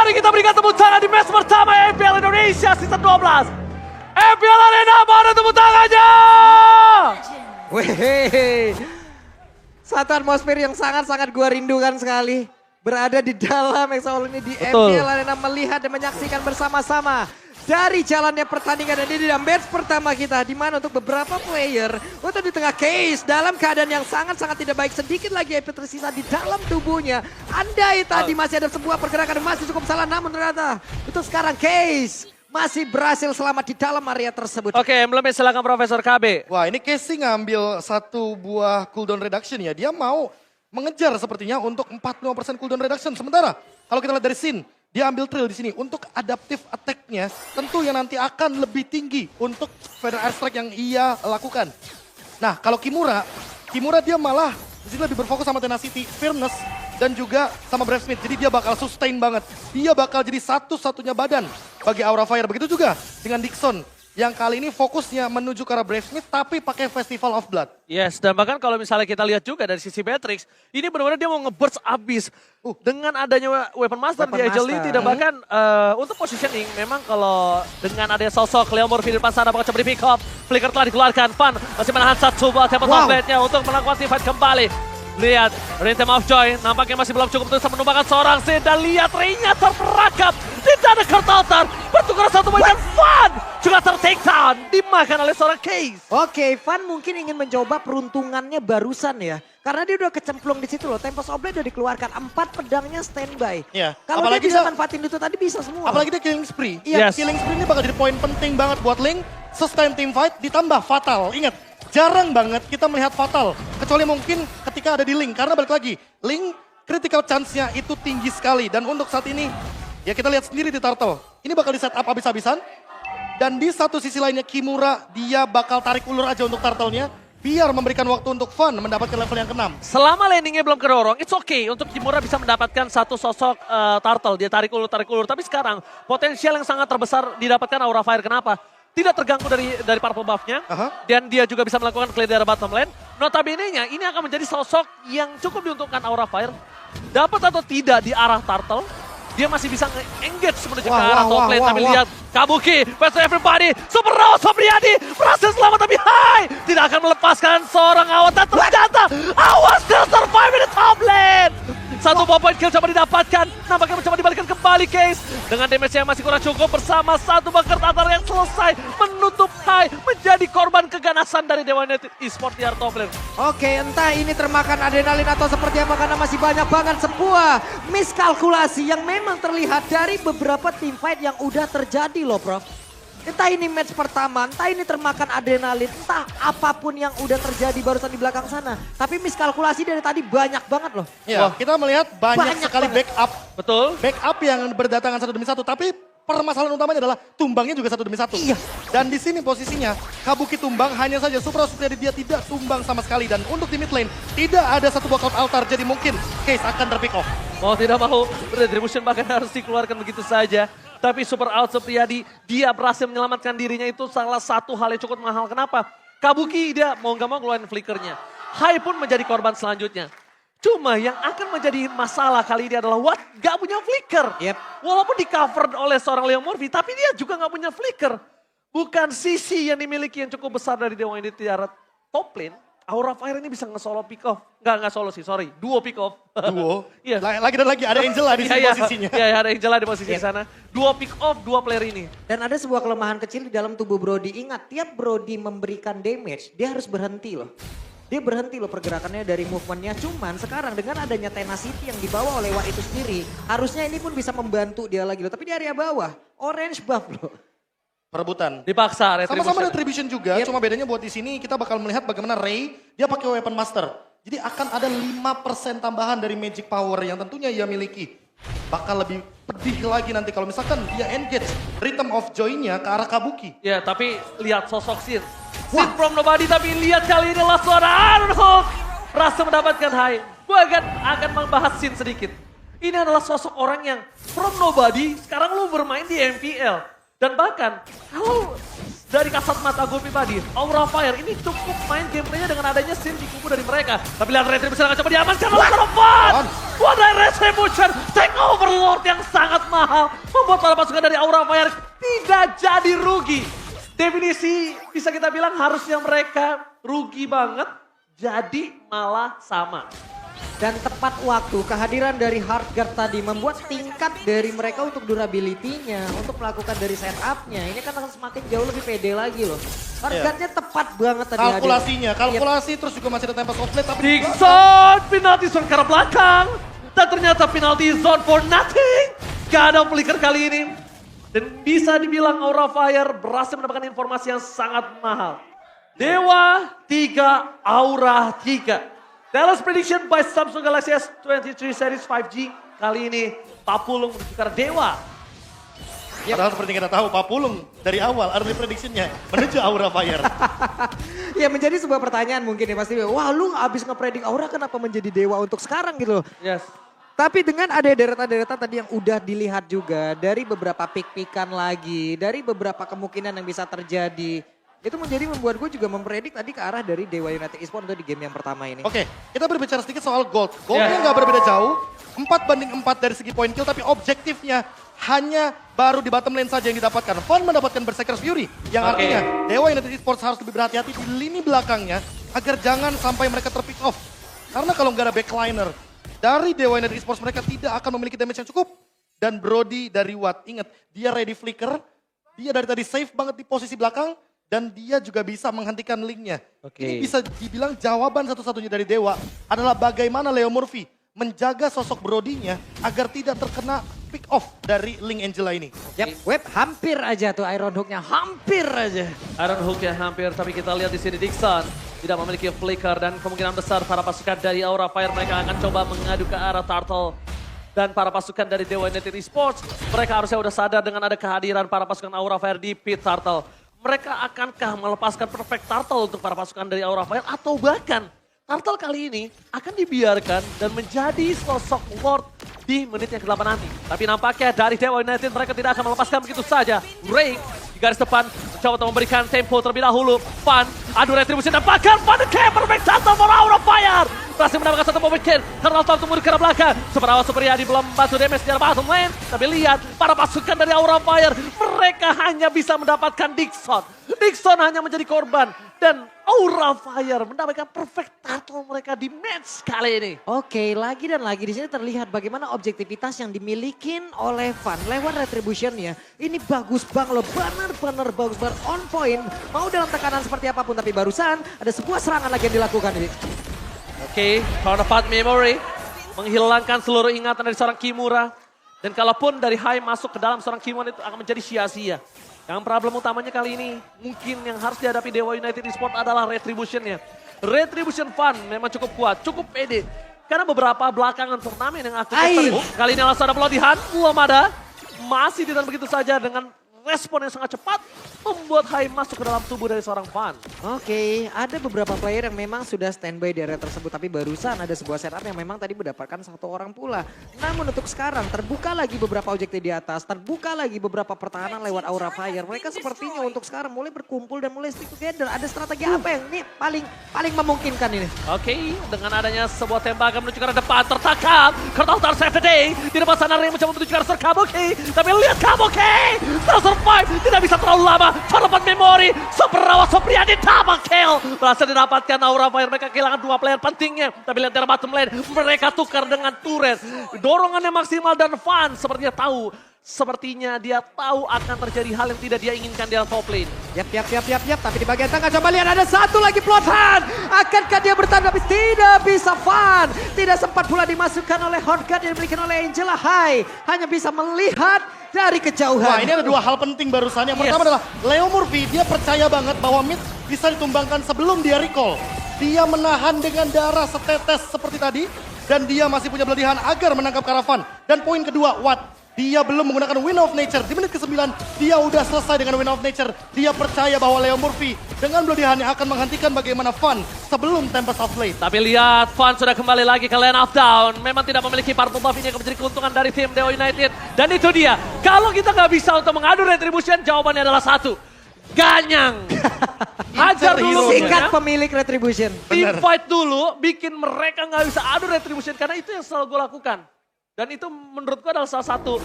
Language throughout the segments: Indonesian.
Mari kita berikan tepuk tangan di match pertama MPL Indonesia Season 12. MPL Arena, mana tepuk tangannya? Wih, satu atmosfer yang sangat-sangat gua rindukan sekali. Berada di dalam Exaol ini di Betul. MPL Arena, melihat dan menyaksikan bersama-sama dari jalannya pertandingan. Dan ini dalam match pertama kita, di mana untuk beberapa player untuk di tengah Case dalam keadaan yang sangat-sangat tidak baik, sedikit lagi EP tersisa di dalam tubuhnya. Andai tadi masih ada sebuah pergerakan masih cukup salah, namun ternyata untuk sekarang Case masih berhasil selamat di dalam area tersebut. Oke, emblemnya silakan Profesor KB. Wah, ini Casey ngambil satu buah cooldown reduction ya. Dia mau mengejar sepertinya untuk 45% cooldown reduction. Sementara kalau kita lihat dari scene, dia ambil trail di sini untuk adaptive attack-nya tentu yang nanti akan lebih tinggi untuk feather airstrike yang ia lakukan. Nah, kalau Kimura dia malah di sini lebih berfokus sama tenacity, firmness, dan juga sama Brave Smith. Jadi dia bakal sustain banget. Dia bakal jadi satu-satunya badan bagi Aura Fire. Begitu juga dengan Dixon yang kali ini fokusnya menuju ke arah Brave Smith tapi pakai Festival of Blood. Yes, dan bahkan kalau misalnya kita lihat juga dari sisi Matrix, ini benar-benar dia mau nge-burst abis. Dengan adanya Weapon Master Weapon di Agility dan bahkan untuk positioning, memang kalau dengan adanya sosok Leomorph di depan sana bakal coba di pick up. Flicker telah dikeluarkan, Fan masih menahan satu buat Temple of Blade-nya untuk melakukan team fight kembali. Lihat, Rhythm of Joy nampaknya masih belum cukup untuk bisa menumbangkan seorang Sin. Dan lihat Ray-nya terperangkap di dada Kurt Altar. Bertukar satu poin dan Fan juga ter-take down. Dimakan oleh seorang Case. Oke, Van mungkin ingin mencoba peruntungannya barusan ya. Karena dia udah kecemplung di situ loh. Tempest of Blade udah dikeluarkan. 4 pedangnya standby. Iya. Kalau dia Apalagi bisa dia- manfaatin itu tadi bisa semua. Apalagi dia killing spree. Iya. Yes. Killing spree ini bakal jadi poin penting banget buat Link. Sustain team fight ditambah fatal. Ingat, jarang banget kita melihat fatal. Kecuali mungkin ketika ada di Link. Karena balik lagi, Link critical chance-nya itu tinggi sekali. Dan untuk saat ini, ya kita lihat sendiri di Turtle. Ini bakal di set up habis-habisan. Dan di satu sisi lainnya Kimura, dia bakal tarik ulur aja untuk Turtle-nya. Biar memberikan waktu untuk Fun mendapatkan level yang ke-6. Selama landingnya belum kedorong, it's okay untuk Kimura bisa mendapatkan satu sosok turtle. Dia tarik ulur. Tapi sekarang potensial yang sangat terbesar didapatkan Aura Fire. Kenapa? Tidak terganggu dari purple buff-nya. Dan dia juga bisa melakukan clear dari bottom lane. Notabene-nya ini akan menjadi sosok yang cukup diuntungkan Aura Fire. Dapat atau tidak di arah turtle, dia masih bisa nge-engage menuju ke arah top lane. Tapi lihat Kabuki, best of everybody, Super Rose Sobriadi berhasil selamat tapi tidak akan melepaskan seorang Awas. Dan ternyata Awas still survive di top lane. Satu point kill coba didapatkan, nampaknya mencoba dibalikan kembali Case. Dengan damage yang masih kurang cukup bersama satu bunker tatar yang selesai menutup Hai, menjadi korban keganasan dari Dewa United Esports di area top lane. Oke, entah ini termakan adrenalin atau seperti apa, karena masih banyak banget sebuah miskalkulasi yang memang terlihat dari beberapa team fight yang udah terjadi loh, Prof. Entah ini match pertama, entah ini termakan adrenalin, entah apapun yang udah terjadi barusan di belakang sana. Tapi miskalkulasi dari tadi banyak banget loh. Ya, kita melihat banyak Banyak sekali banget. backup. Betul. Backup yang berdatangan satu demi satu. Tapi permasalahan utamanya adalah tumbangnya juga satu demi satu. Iya. Dan di sini posisinya Kabuki tumbang, hanya saja Supra Supriyadi dia tidak tumbang sama sekali. Dan untuk di mid lane tidak ada satu walkout altar. Jadi mungkin Case akan terpick off. Mau tidak mau, retribution bahkan harus dikeluarkan begitu saja. Tapi Super Out Supriyadi, dia berhasil menyelamatkan dirinya, itu salah satu hal yang cukup mahal. Kenapa? Kabuki dia mau gak mau keluarin flickernya. Hai pun menjadi korban selanjutnya. Cuma yang akan menjadi masalah kali ini adalah Watt gak punya flicker. Yep. Walaupun di cover oleh seorang Leomorph, tapi dia juga gak punya flicker. Bukan sisi yang dimiliki yang cukup besar dari Dewa United di arah top lane. Aura Fire ini bisa nge-solo pick off. Nggak solo sih, sorry. Duo pick off. Duo? Iya. Lagi dan lagi, ada Angela di sini posisinya. Iya, ada Angela di posisi sana. Dua pick off, dua player ini. Dan ada sebuah kelemahan kecil di dalam tubuh Brody. Ingat, tiap Brody memberikan damage, dia harus berhenti loh. Dia berhenti loh pergerakannya dari movementnya. Cuman sekarang dengan adanya tenacity yang dibawa oleh Watt itu sendiri, harusnya ini pun bisa membantu dia lagi loh. Tapi di area bawah, orange buff loh. Perebutan. Dipaksa, Sama-sama retribution juga, cuma bedanya buat di sini kita bakal melihat bagaimana Ray, dia pakai weapon master. Jadi akan ada 5% tambahan dari magic power yang tentunya ia miliki. Bakal lebih pedih lagi nanti kalau misalkan dia engage Rhythm of Joy-nya ke arah Kabuki. Ya, tapi lihat sosok Sin. Sin from nobody, tapi lihat kali ini last one. Arnold berhasil mendapatkan high. Gue akan membahas Sin sedikit. Ini adalah sosok orang yang from nobody, sekarang lu bermain di MPL. Dan bahkan, kalau dari kasat mata gue pribadi, Aura Fire ini cukup main gameplaynya dengan adanya Sin di kubu dari mereka. Tapi lihat Retribution akan coba diamankan oleh Tarafan. Wadah Retribution, take overlord yang sangat mahal. Membuat para pasukan dari Aura Fire tidak jadi rugi. Definisi bisa kita bilang harusnya mereka rugi banget, jadi malah sama. Dan tepat waktu kehadiran dari Heartguard tadi membuat tingkat dari mereka untuk durability-nya, untuk melakukan dari setup-nya. Ini kan akan semakin jauh lebih pede lagi loh. Heartguard-nya tepat banget tadi. Kalkulasi terus juga masih ada Tempest of Blade. Tapi Dixon, penalty zone ke arah belakang. Dan ternyata penalty zone for nothing. Gak ada flicker kali ini. Dan bisa dibilang Aura Fire berhasil mendapatkan informasi yang sangat mahal. Dewa 3, Aura 3. Dallas prediction by Samsung Galaxy S23 Series 5G. Kali ini Papulung menuju ke arah Dewa. Padahal seperti kita tahu Papulung dari awal early prediction-nya menuju Aura Fire. Ya menjadi sebuah pertanyaan mungkin ya pasti. Wah lu abis ngepredik Aura kenapa menjadi Dewa untuk sekarang gitu loh. Yes. Tapi dengan ada deretan-deretan tadi yang udah dilihat juga dari beberapa pick-pickan lagi, dari beberapa kemungkinan yang bisa terjadi. Itu membuat gue juga mempredik tadi ke arah dari Dewa United Esports untuk di game yang pertama ini. Oke, kita berbicara sedikit soal gold. Goldnya nggak berbeda jauh, 4-4 dari segi point kill, tapi objektifnya hanya baru di bottom lane saja yang didapatkan. Fun mendapatkan Berserker's Fury, yang artinya Dewa United Esports harus lebih berhati-hati di lini belakangnya agar jangan sampai mereka terpick off. Karena kalau nggak ada backliner dari Dewa United Esports, mereka tidak akan memiliki damage yang cukup. Dan Brody dari Watt, ingat dia ready flicker, dia dari tadi safe banget di posisi belakang. Dan dia juga bisa menghentikan linknya. Ini bisa dibilang jawaban satu-satunya dari Dewa adalah bagaimana Leo Murphy menjaga sosok Brody-nya agar tidak terkena pick off dari Link Angela ini. Yap, Web hampir aja tuh Iron Hook-nya, hampir aja. Iron Hook-nya hampir, tapi kita lihat di sini Dixon tidak memiliki flicker dan kemungkinan besar para pasukan dari Aura Fire mereka akan coba mengadu ke arah Turtle. Dan para pasukan dari Dewa United Esports, mereka harusnya udah sadar dengan ada kehadiran para pasukan Aura Fire di pit Turtle. Mereka akankah melepaskan perfect Turtle untuk para pasukan dari Aura Fire atau bahkan Turtle kali ini akan dibiarkan dan menjadi sosok Lord di menit yang ke-8 nanti. Tapi nampaknya dari Dewa United mereka tidak akan melepaskan begitu saja. Ray di garis depan mencoba untuk memberikan tempo terlebih dahulu. Fun, adu retribusi dan bahkan Fun the perfect Turtle for Aura Fire. Berhasil mendapatkan satu moment kill. Karena Turtle tunggu di ke arah belakang. Seberapa Supriyadi belum bantu damage di arah bottom lane. Tapi lihat para pasukan dari Aura Fire. Mereka hanya bisa mendapatkan Dixon. Dixon hanya menjadi korban. Dan Aura Fire mendapatkan perfect Turtle mereka di match kali ini. Oke, lagi dan lagi di sini terlihat bagaimana objektivitas yang dimiliki oleh Van lewat retribution-nya. Ini bagus banget loh, benar-benar bagus banget, on point. Mau dalam tekanan seperti apapun, tapi barusan ada sebuah serangan lagi yang dilakukan ini. Oke, Counterpart Memory menghilangkan seluruh ingatan dari seorang Kimura. Dan kalaupun dari High masuk ke dalam seorang Kimura itu akan menjadi sia-sia. Yang problem utamanya kali ini mungkin yang harus dihadapi Dewa United Esports adalah Retribution-nya. Retribution Fun memang cukup kuat, cukup pede. Karena beberapa belakangan turnamen yang aku kali ini langsung ada pelatihan, belum ada. Masih ditahan begitu saja dengan respon yang sangat cepat membuat High masuk ke dalam tubuh dari seorang Fun. Oke, ada beberapa player yang memang sudah standby di area tersebut. Tapi barusan ada sebuah setup yang memang tadi mendapatkan satu orang pula. Namun untuk sekarang terbuka lagi beberapa objektif di atas. Terbuka lagi beberapa pertahanan lewat Aura Fire. Mereka sepertinya untuk sekarang mulai berkumpul dan mulai stick together. Ada strategi apa yang ini paling memungkinkan ini? Oke, dengan adanya sebuah tembakan menuju ke arah depan. Tertangkap, Kurtaltar save the day. Di depan sana Ray mencoba menuju ke arah Sir Kabuki. Tapi lihat Kabuki, survive, tidak bisa terlalu lama. Counterpart Memory, Superawa Supriyadi double kill. Berhasil didapatkan Aura Fire, mereka kehilangan dua player pentingnya. Tapi lihat dari bottom lane, mereka tukar dengan turret. Dorongannya maksimal dan Fun sepertinya tahu. Sepertinya dia tahu akan terjadi hal yang tidak dia inginkan di dalam top lane. Yap. Tapi di bagian tengah coba lihat ada satu lagi plotan. Akankah dia bertahan tapi tidak bisa Fun. Tidak sempat pula dimasukkan oleh Heartguard yang dimiliki oleh Angela High. Hanya bisa melihat dari kejauhan. Wah, ini ada dua hal penting barusan. Yang pertama adalah Leo Murphy, dia percaya banget bahwa mid bisa ditumbangkan sebelum dia recall. Dia menahan dengan darah setetes seperti tadi. Dan dia masih punya beladihan agar menangkap Karavan. Dan poin kedua, Watt. Dia belum menggunakan Wind of Nature. Di menit ke-9, dia udah selesai dengan Wind of Nature. Dia percaya bahwa Leo Murphy dengan beladihannya akan menghentikan bagaimana Fun sebelum Tempest of Blade. Tapi lihat, Fun sudah kembali lagi ke lane of down. Memang tidak memiliki purple buff ini yang menjadi keuntungan dari tim Dewa United. Dan itu dia, kalau kita nggak bisa untuk mengadu Retribution, jawabannya adalah satu. Ganyang. Hajar dulu Sikat musuhnya. pemilik Retribution. Team fight dulu, bikin mereka nggak bisa adu Retribution. Karena itu yang selalu gue lakukan. Dan itu menurut gue adalah salah satu,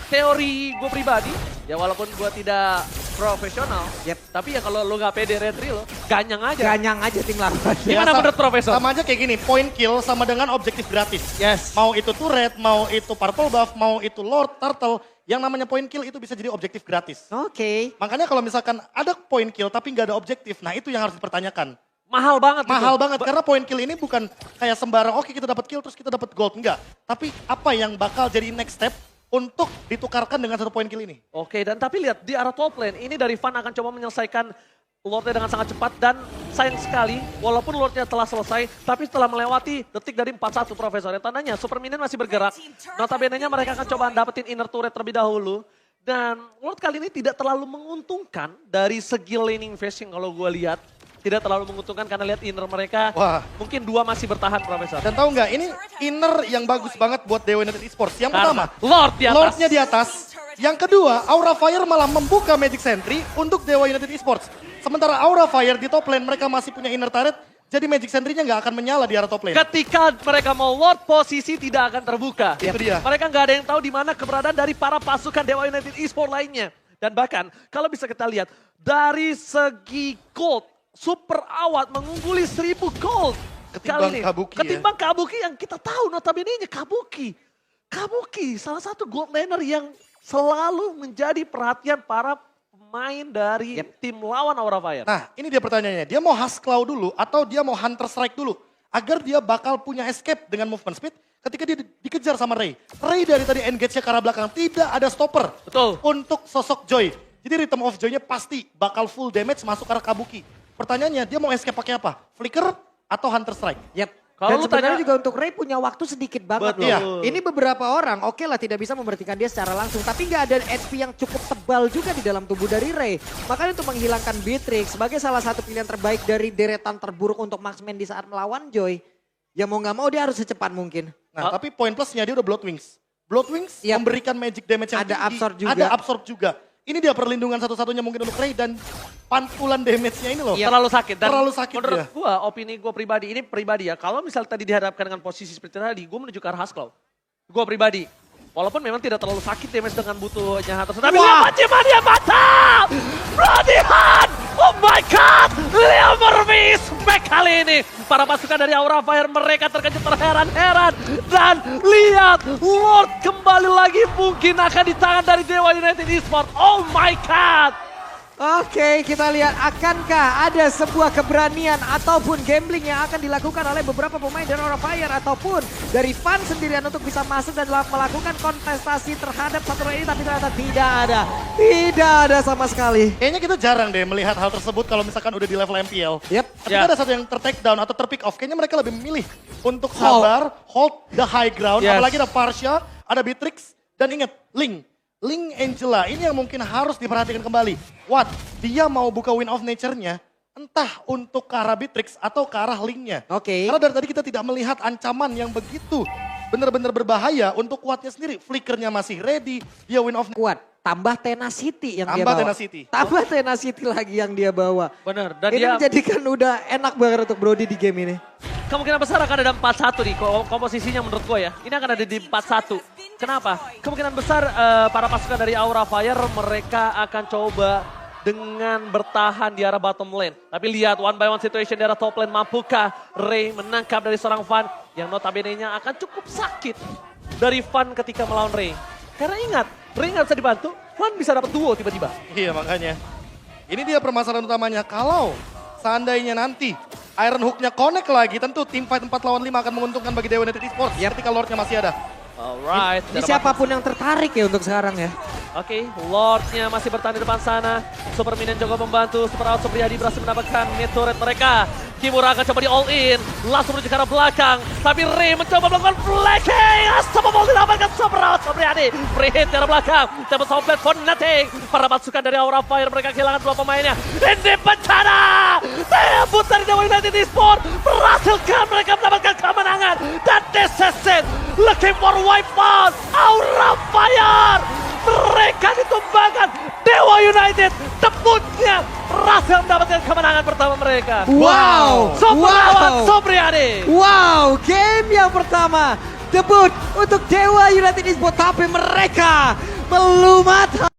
teori gue pribadi. Ya walaupun gue tidak profesional. Yep. Tapi ya kalau lo nggak pede Retri lo, ganyang aja. Ganyang aja tim lawan. Gimana menurut Profesor? Sama aja kayak gini, point kill sama dengan objektif gratis. Yes. Mau itu turret, mau itu purple buff, mau itu lord, turtle. Yang namanya point kill itu bisa jadi objektif gratis. Oke. Makanya kalau misalkan ada point kill tapi nggak ada objektif, nah itu yang harus dipertanyakan. Mahal banget Mahal itu. banget karena point kill ini bukan kayak sembarang oke kita dapat kill terus kita dapat gold, enggak. Tapi apa yang bakal jadi next step untuk ditukarkan dengan satu point kill ini? Oke, dan tapi lihat di arah top lane, ini dari Van akan coba menyelesaikan Lordnya dengan sangat cepat dan sayang sekali walaupun Lordnya telah selesai, tapi setelah melewati detik dari 4-1 Profesor. Yang tandanya Super Minion masih bergerak, notabene-nya mereka akan coba dapetin inner turret terlebih dahulu. Dan Lord kali ini tidak terlalu menguntungkan dari segi laning phase yang kalau gue lihat. Tidak terlalu menguntungkan karena lihat inner mereka, Wah. mungkin 2 masih bertahan Profesor. Dan tahu nggak, ini inner yang bagus banget buat Dewa United Esports. Yang pertama, Lord di atas. Lordnya di atas. Yang kedua, Aura Fire malah membuka Magic Sentry untuk Dewa United Esports. Sementara Aura Fire di top lane mereka masih punya inner turret, jadi Magic Sentry-nya nggak akan menyala di arah top lane. Ketika mereka mau Lord, posisi tidak akan terbuka. Itu dia. Mereka nggak ada yang tahu di mana keberadaan dari para pasukan Dewa United Esports lainnya. Dan bahkan kalau bisa kita lihat dari segi gold, Super Awat mengungguli 1000 gold. Ketimbang Kabuki ya. Ketimbang Kabuki yang kita tahu notabene-nya Kabuki. Kabuki salah satu gold laner yang selalu menjadi perhatian para pemain dari tim lawan Aura Fire. Nah, ini dia pertanyaannya. Dia mau Husklaw dulu atau dia mau Hunter Strike dulu? Agar dia bakal punya escape dengan movement speed ketika dia dikejar sama Ray. Ray dari tadi engage-nya ke arah belakang. Tidak ada stopper. Betul. Untuk sosok Joy. Jadi Rhythm of Joy-nya pasti bakal full damage masuk ke arah Kabuki. Pertanyaannya, dia mau escape pakai apa? Flicker atau Hunter Strike? Yap. Kalau Dan lu sebenarnya tanya- juga untuk Ray punya waktu sedikit banget Betul. loh. Iya. Ini beberapa orang oke lah tidak bisa memberhentikan dia secara langsung. Tapi nggak ada HP yang cukup tebal juga di dalam tubuh dari Ray. Makanya untuk menghilangkan Beatrix sebagai salah satu pilihan terbaik dari deretan terburuk untuk Marksman di saat melawan Joy. Ya mau nggak mau dia harus secepat mungkin. Nah, tapi poin plusnya dia udah Bloodwings. Bloodwings Yap. memberikan magic damage yang Ada tinggi. absorb juga. Ada absorb juga. Ini dia perlindungan satu-satunya mungkin untuk Ray dan pantulan damage-nya ini loh. Terlalu sakit. Dan Terlalu sakit menurut dia. gua, opini gua pribadi, ini pribadi ya. Kalau misalnya tadi dihadapkan dengan posisi seperti tadi, gua menuju ke arah Husklaw. Gua pribadi. Walaupun memang tidak terlalu sakit damage dengan butuhnya Hunter. Tapi Wah. lihat Paciman dia batal! Bloody Hand! Oh my God! Leo Murphy back kali ini. Para pasukan dari Aura Fire mereka terkejut terheran-heran. Dan lihat Lord kembali lagi mungkin akan di tangan dari Dewa United Esports. Oh my God! Oke, kita lihat akankah ada sebuah keberanian ataupun gambling yang akan dilakukan oleh beberapa pemain dari Aura Fire ataupun dari Van sendirian untuk bisa masuk dan melakukan kontestasi terhadap satu ini, tapi ternyata tidak ada. Tidak ada sama sekali. Kayaknya kita jarang deh melihat hal tersebut kalau misalkan udah di level MPL. Yep. Ketika Ya. ada satu yang ter-take down atau ter-pick off, kayaknya mereka lebih memilih untuk sabar, hold the high ground. Yes. Apalagi ada Parsha, ada Beatrix, dan ingat, Link Angela, ini yang mungkin harus diperhatikan kembali. What? Dia mau buka Win of Nature-nya, entah untuk ke arah Beatrix atau ke arah Link-nya. Oke. Karena dari tadi kita tidak melihat ancaman yang begitu benar-benar berbahaya untuk Wattnya sendiri. Flickernya masih ready, dia Win of Kuat. Tambah Tenacity yang dia Tambah bawa. Tenacity. Tambah Tenacity lagi yang dia bawa. Bener. Dan Ini dia menjadikan udah enak banget untuk Brody di game ini. kemungkinan besar akan ada 4-1 nih komposisinya menurut gue ya. Ini akan ada di 4-1. Kenapa? Kemungkinan besar para pasukan dari Aura Fire mereka akan coba dengan bertahan di arah bottom lane. Tapi lihat one by one situation di arah top lane. Mampukah Ray menangkap dari seorang Van yang notabene-nya akan cukup sakit dari Van ketika melawan Ray. Karena ingat, Ray nggak bisa dibantu, Van bisa dapat duo tiba-tiba. Iya makanya. Ini dia permasalahan utamanya. Kalau seandainya nanti Iron Hook-nya connect lagi, tentu tim fight 4 lawan 5 akan menguntungkan bagi Dewa United Esports ketika Lord-nya masih ada. Alright. Ini siapapun yang tertarik ya untuk sekarang ya. Oke, Lord-nya masih bertahan di depan sana. Super Minion juga membantu. Super Out Supriyadi berhasil mendapatkan mid turret mereka. Kimura akan coba di all in. Langsung menuju ke arah belakang. Tapi Ray mencoba melakukan flanking. Unstoppable didapatkan Super Out Supriyadi. Free hit di arah belakang. Tembak sompet for nothing. Para pasukan dari Aura Fire mereka kehilangan 2 pemainnya. Ini bencana. Tembus dari Dewa United Esports. Berhasilkan mereka mendapatkan kemenangan. Dan this is it. Looking for wipeout. Aura Fire. Mereka mereka ditumbangkan. Dewa United debutnya berhasil mendapatkan kemenangan pertama mereka. Wow. Soprawan Wow. Sopriade. Wow, game yang pertama debut untuk Dewa United Esports, tapi mereka